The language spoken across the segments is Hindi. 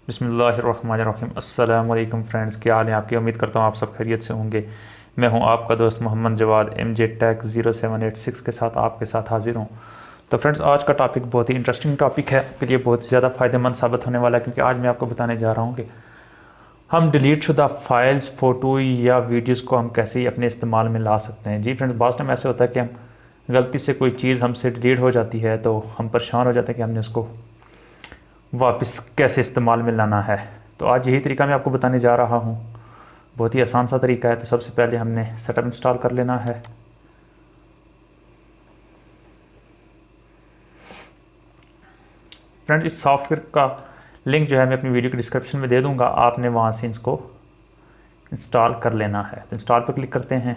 बिस्मिल्लाहिर्रहमानिर्रहीम। अस्सलाम वालेकुम फ्रेंड्स, क्या हाल है आपकी। उम्मीद करता हूँ आप सब खैरियत से होंगे। मैं हूँ आपका दोस्त मोहम्मद जवाद MJ Tech 0786 के साथ आपके साथ हाजिर हूँ। तो फ्रेंड्स, आज का टॉपिक बहुत ही इंटरेस्टिंग टॉपिक है, आपके लिए बहुत ही ज़्यादा फ़ायदेमंद साबित होने वाला है, क्योंकि आज मैं आपको बताने जा रहा हूँ कि हम डिलीट शुदा फाइल्स, फ़ोटो या वीडियोज़ को हम कैसे ही अपने इस्तेमाल में ला सकते हैं। जी फ्रेंड्स, बाज़ टाइम ऐसे होता है कि हम गलती से कोई चीज़ हमसे डिलीट हो जाती है तो हम परेशान हो जाते हैं कि हमने उसको वापस कैसे इस्तेमाल में लाना है। तो आज यही तरीका मैं आपको बताने जा रहा हूँ। बहुत ही आसान सा तरीका है। तो सबसे पहले हमने सेटअप इंस्टॉल कर लेना है। फ्रेंड्स, इस सॉफ्टवेयर का लिंक जो है मैं अपनी वीडियो के डिस्क्रिप्शन में दे दूँगा, आपने वहाँ से इसको इंस्टॉल कर लेना है। तो इंस्टॉल पर क्लिक करते हैं।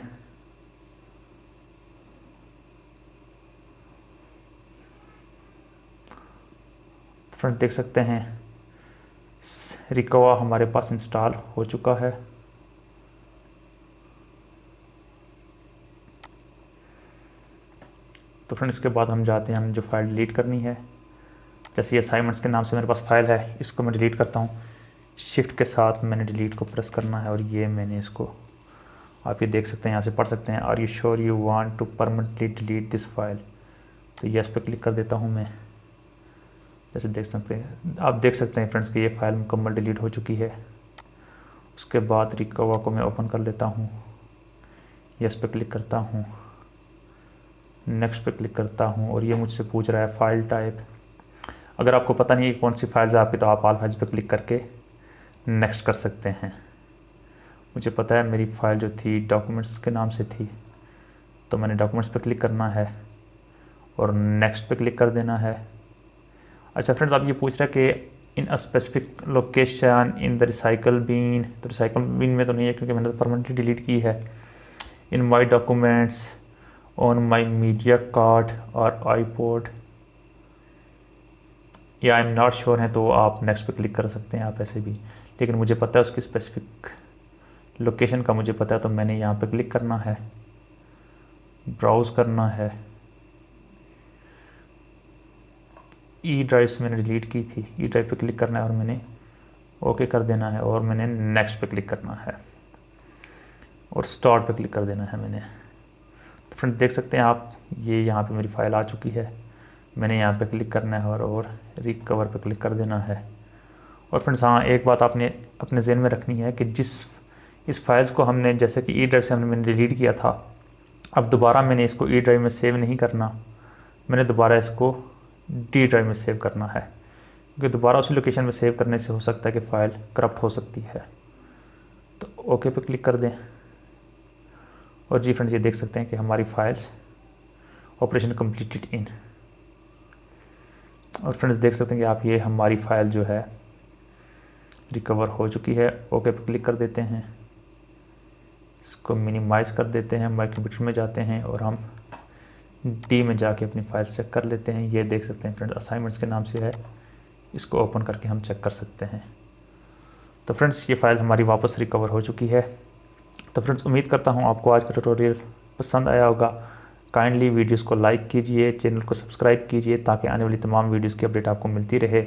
फ्रेंड्स, देख सकते हैं रिकवा हमारे पास इंस्टॉल हो चुका है। तो फ्रेंड, इसके बाद हम जाते हैं, हम जो फाइल डिलीट करनी है, जैसे ये असाइनमेंट्स के नाम से मेरे पास फाइल है, इसको मैं डिलीट करता हूँ। शिफ्ट के साथ मैंने डिलीट को प्रेस करना है और ये मैंने इसको, आप ये देख सकते हैं, यहाँ से पढ़ सकते हैं, are you sure you want to permanently delete this file. तो यस पे क्लिक कर देता हूँ मैं। जैसे देख सकते हैं, आप देख सकते हैं फ्रेंड्स कि ये फाइल मुकम्मल डिलीट हो चुकी है। उसके बाद रिकवा को मैं ओपन कर लेता हूँ, यस पे क्लिक करता हूँ, नेक्स्ट पे क्लिक करता हूँ और ये मुझसे पूछ रहा है फ़ाइल टाइप। अगर आपको पता नहीं है कौन सी फाइल्स है आपकी, तो आप ऑल फाइल्स पे क्लिक करके नेक्स्ट कर सकते हैं। मुझे पता है मेरी फ़ाइल जो थी डॉक्यूमेंट्स के नाम से थी, तो मैंने डॉक्यूमेंट्स पे क्लिक करना है और नेक्स्ट पे क्लिक कर देना है। अच्छा फ्रेंड्स, आप ये पूछ रहे हैं कि in a specific location in the recycle bin. तो रिसाइकल बीन में तो नहीं है, क्योंकि मैंने तो परमानेंटली डिलीट की है। In my documents, on my media card और आईपॉड, या आई एम नॉट श्योर है, तो आप नेक्स्ट पे क्लिक कर सकते हैं आप ऐसे भी। लेकिन मुझे पता है उसकी स्पेसिफिक लोकेशन का, मुझे पता है, तो मैंने यहाँ पे क्लिक करना है, ब्राउज़ करना है। ई ड्राइव से मैंने डिलीट की थी, ई ड्राइव पे क्लिक करना है और मैंने ओके कर देना है और मैंने नेक्स्ट पे क्लिक करना है और स्टार्ट पे क्लिक कर देना है मैंने। तो फ्रेंड, देख सकते हैं आप, ये यहाँ पे मेरी फ़ाइल आ चुकी है। मैंने यहाँ पे क्लिक करना है और रिकवर पे क्लिक कर देना है। और फ्रेंड्स, हाँ, एक बात आपने अपने ज़हन में रखनी है कि इस फाइल्स को हमने, जैसे कि ई ड्राइव से मैंने डिलीट किया था, अब दोबारा मैंने इसको ई ड्राइव में सेव नहीं करना, मैंने दोबारा इसको डी ड्राइव में सेव करना है, क्योंकि दोबारा उसी लोकेशन में सेव करने से हो सकता है कि फ़ाइल करप्ट हो सकती है। तो ओके पे क्लिक कर दें और जी फ्रेंड्स, ये देख सकते हैं कि हमारी फाइल्स ऑपरेशन कम्प्लीटेड इन। और फ्रेंड्स, देख सकते हैं कि आप, ये हमारी फ़ाइल जो है रिकवर हो चुकी है। ओके पे क्लिक कर देते हैं, इसको मिनिमाइज़ कर देते हैं, माई कंप्यूटर में जाते हैं और हम डी में जाके अपनी फ़ाइल चेक कर लेते हैं। ये देख सकते हैं फ्रेंड्स, असाइनमेंट्स के नाम से है, इसको ओपन करके हम चेक कर सकते हैं। तो फ्रेंड्स, ये फ़ाइल हमारी वापस रिकवर हो चुकी है। तो फ्रेंड्स, उम्मीद करता हूँ आपको आज का ट्यूटोरियल पसंद आया होगा। काइंडली वीडियोस को लाइक कीजिए, चैनल को सब्सक्राइब कीजिए, ताकि आने वाली तमाम वीडियोस की अपडेट आपको मिलती रहे।